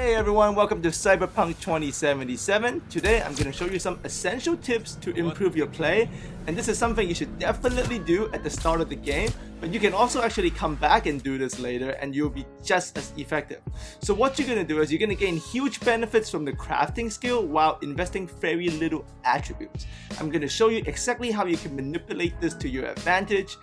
Hey everyone, welcome to Cyberpunk 2077. Today I'm going to show you some essential tips to improve your play, and this is something you should definitely do at the start of the game, but you can also actually come back and do this later and you'll be just as effective. So what you're going to do is you're going to gain huge benefits from the crafting skill while investing very little attributes. I'm going to show you exactly how you can manipulate this to your advantage.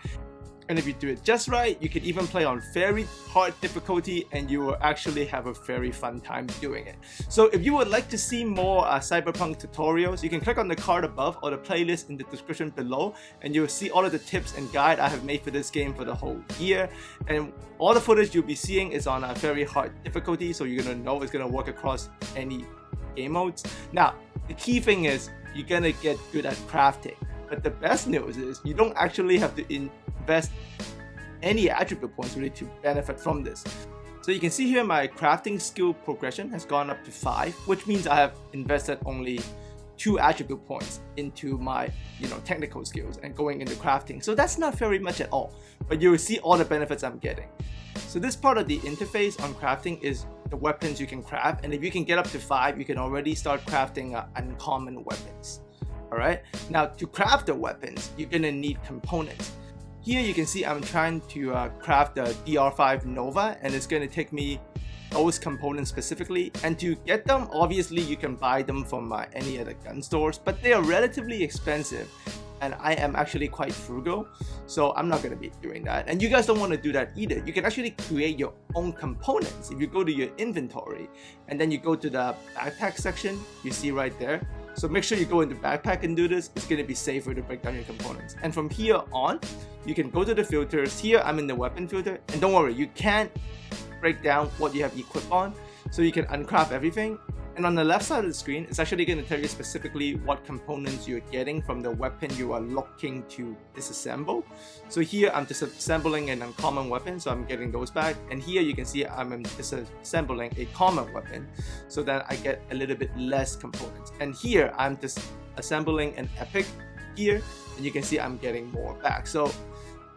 And if you do it just right, you can even play on very hard difficulty and you will actually have a very fun time doing it. So if you would like to see more Cyberpunk tutorials, you can click on the card above or the playlist in the description below and you'll see all of the tips and guide I have made for this game for the whole year. And all the footage you'll be seeing is on a very hard difficulty, so you're going to know it's going to work across any game modes. Now, the key thing is you're going to get good at crafting. But the best news is you don't actually have to invest any attribute points really to benefit from this. So you can see here my crafting skill progression has gone up to 5, which means I have invested only 2 attribute points into my technical skills and going into crafting. So that's not very much at all, but you will see all the benefits I'm getting. So this part of the interface on crafting is the weapons you can craft, and if you can get up to 5, you can already start crafting uncommon weapons. Alright, now to craft the weapons, you're gonna need components. Here you can see I'm trying to craft the DR5 Nova, and it's gonna take me those components specifically. And to get them, obviously you can buy them from any other gun stores, but they are relatively expensive. And I am actually quite frugal, so I'm not going to be doing that. And you guys don't want to do that either. You can actually create your own components. If you go to your inventory and then you go to the backpack section, you see right there. So make sure you go into backpack and do this. It's going to be safer to break down your components. And from here on, you can go to the filters. Here I'm in the weapon filter, and don't worry, you can't break down what you have equipped on, so you can uncraft everything. And on the left side of the screen, it's actually going to tell you specifically what components you're getting from the weapon you are looking to disassemble. So here I'm disassembling an uncommon weapon, so I'm getting those back. And here you can see I'm disassembling a common weapon, so that I get a little bit less components. And here I'm disassembling an epic gear, and you can see I'm getting more back. So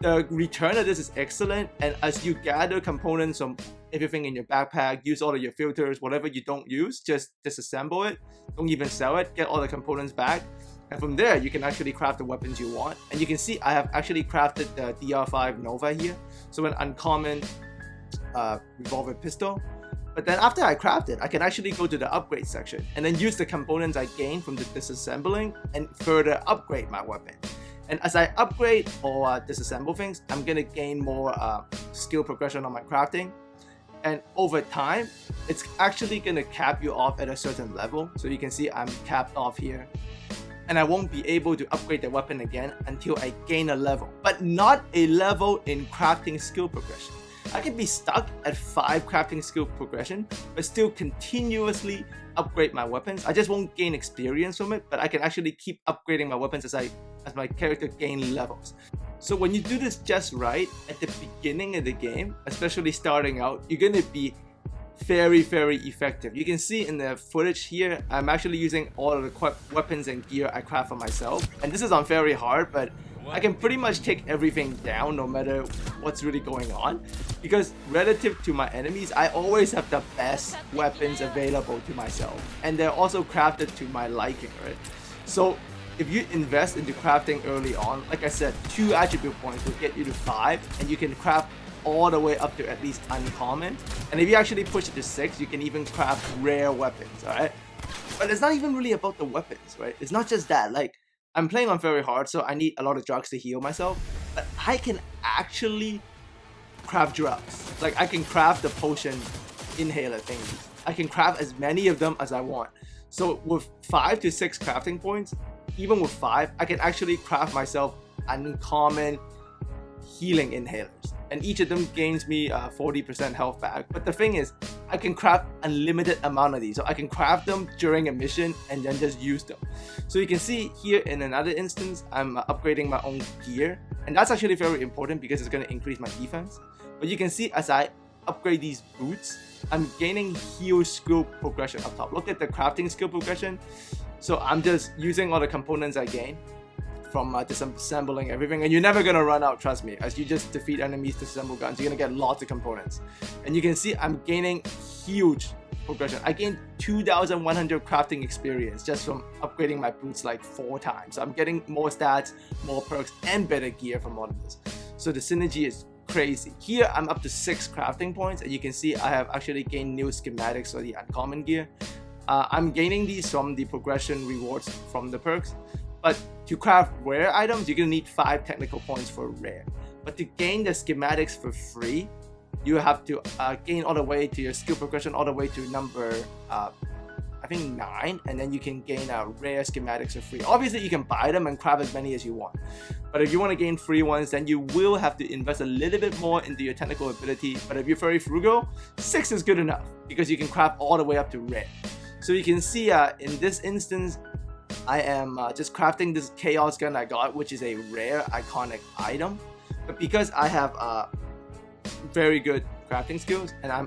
the return of this is excellent, and as you gather components from everything in your backpack, use all of your filters, whatever you don't use, just disassemble it, don't even sell it, get all the components back, and from there you can actually craft the weapons you want. And you can see I have actually crafted the DR5 Nova here, so an uncommon revolver pistol. But then after I craft it, I can actually go to the upgrade section and then use the components I gained from the disassembling and further upgrade my weapon. And as I upgrade or disassemble things, I'm going to gain more skill progression on my crafting. And over time, it's actually going to cap you off at a certain level. So you can see I'm capped off here. And I won't be able to upgrade the weapon again until I gain a level. But not a level in crafting skill progression. I can be stuck at 5 crafting skill progression, but still continuously upgrade my weapons. I just won't gain experience from it, but I can actually keep upgrading my weapons as my character gain levels. So when you do this just right at the beginning of the game, especially starting out, you're going to be very effective. You can see in the footage here, I'm actually using all of the weapons and gear I craft for myself. And this is on very hard, but I can pretty much take everything down no matter what's really going on, because relative to my enemies, I always have the best weapons available to myself, and they're also crafted to my liking, right? So if you invest into crafting early on, like I said, 2 attribute points will get you to 5, and you can craft all the way up to at least uncommon. And if you actually push it to 6, you can even craft rare weapons, alright? But it's not even really about the weapons, right? It's not just that. Like, I'm playing on very hard, so I need a lot of drugs to heal myself, but I can actually craft drugs. Like, I can craft the potion inhaler thingies. I can craft as many of them as I want. So with 5 to 6 crafting points, even with 5, I can actually craft myself uncommon healing inhalers, and each of them gains me 40% health back. But the thing is, I can craft unlimited amount of these, so I can craft them during a mission and then just use them. So you can see here in another instance, I'm upgrading my own gear, and that's actually very important because it's going to increase my defense. But you can see as I upgrade these boots, I'm gaining huge skill progression up top. Look at the crafting skill progression. So I'm just using all the components I gain from disassembling everything, and you're never gonna run out, trust me. As you just defeat enemies, disassemble guns, you're gonna get lots of components. And you can see I'm gaining huge progression. I gained 2,100 crafting experience just from upgrading my boots like 4 times. So I'm getting more stats, more perks, and better gear from all of this. So the synergy is crazy. Here I'm up to 6 crafting points, and you can see I have actually gained new schematics for the uncommon gear. I'm gaining these from the progression rewards from the perks, but to craft rare items you're gonna need 5 technical points for rare. But to gain the schematics for free, you have to gain all the way to your skill progression all the way to number I think 9, and then you can gain rare schematics for free. Obviously you can buy them and craft as many as you want, but if you want to gain free ones, then you will have to invest a little bit more into your technical ability. But if you're very frugal, 6 is good enough because you can craft all the way up to rare. So you can see in this instance I am just crafting this chaos gun I got, which is a rare iconic item. But because I have very good crafting skills and I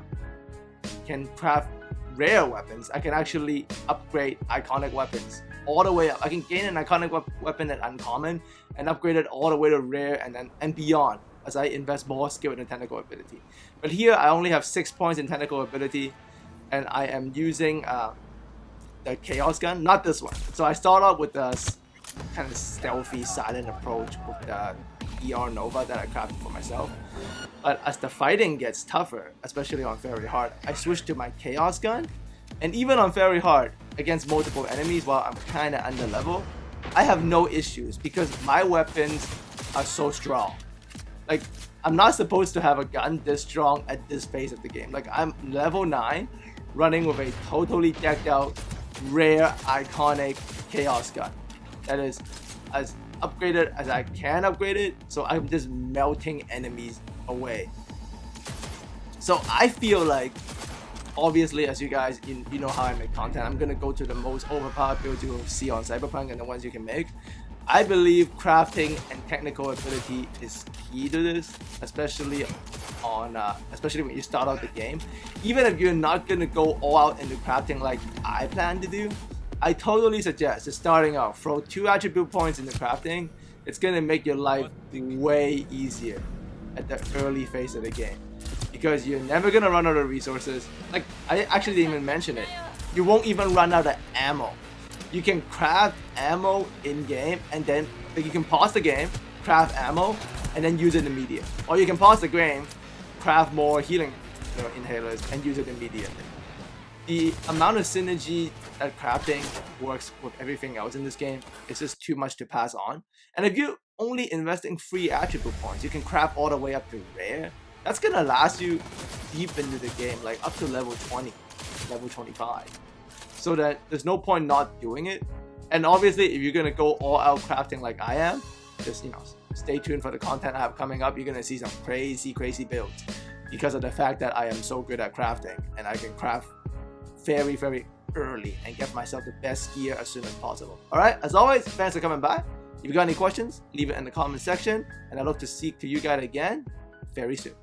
can craft rare weapons, I can actually upgrade iconic weapons all the way up. I can gain an iconic weapon at uncommon and upgrade it all the way to rare and beyond as I invest more skill in technical ability. But here I only have 6 points in technical ability, and I am using the chaos gun, not this one. So I start out with the kind of stealthy silent approach with the ER Nova that I crafted for myself. But as the fighting gets tougher, especially on very hard, I switch to my chaos gun, and even on very hard against multiple enemies while I'm kind of under level, I have no issues because my weapons are so strong. Like, I'm not supposed to have a gun this strong at this phase of the game. Like, I'm level 9 running with a totally decked out rare iconic chaos gun that is as upgraded as I can upgrade it, so I'm just melting enemies away. So I feel like, obviously, as you guys you know how I make content, I'm gonna go to the most overpowered builds you will see on Cyberpunk and the ones you can make. I believe crafting and technical ability is key to this, especially when you start out the game. Even if you're not gonna go all out into crafting like I plan to do, I totally suggest just starting out, throw 2 attribute points into crafting. It's gonna make your life way easier at the early phase of the game, because you're never gonna run out of resources. Like, I actually didn't even mention it, you won't even run out of ammo. You can craft ammo in game, and then you can pause the game, craft ammo, and then use it immediately. Or you can pause the game, craft more healing inhalers, and use it immediately. The amount of synergy that crafting works with everything else in this game is just too much to pass on. And if you're only investing 3 attribute points, you can craft all the way up to rare. That's gonna last you deep into the game, like up to level 20, level 25. So that there's no point not doing it. And obviously, if you're gonna go all out crafting like I am, just stay tuned for the content I have coming up. You're gonna see some crazy builds because of the fact that I am so good at crafting and I can craft very early and get myself the best gear as soon as possible. Alright, as always, thanks for coming by. If you got any questions, leave it in the comment section, and I look to speak to you guys again very soon.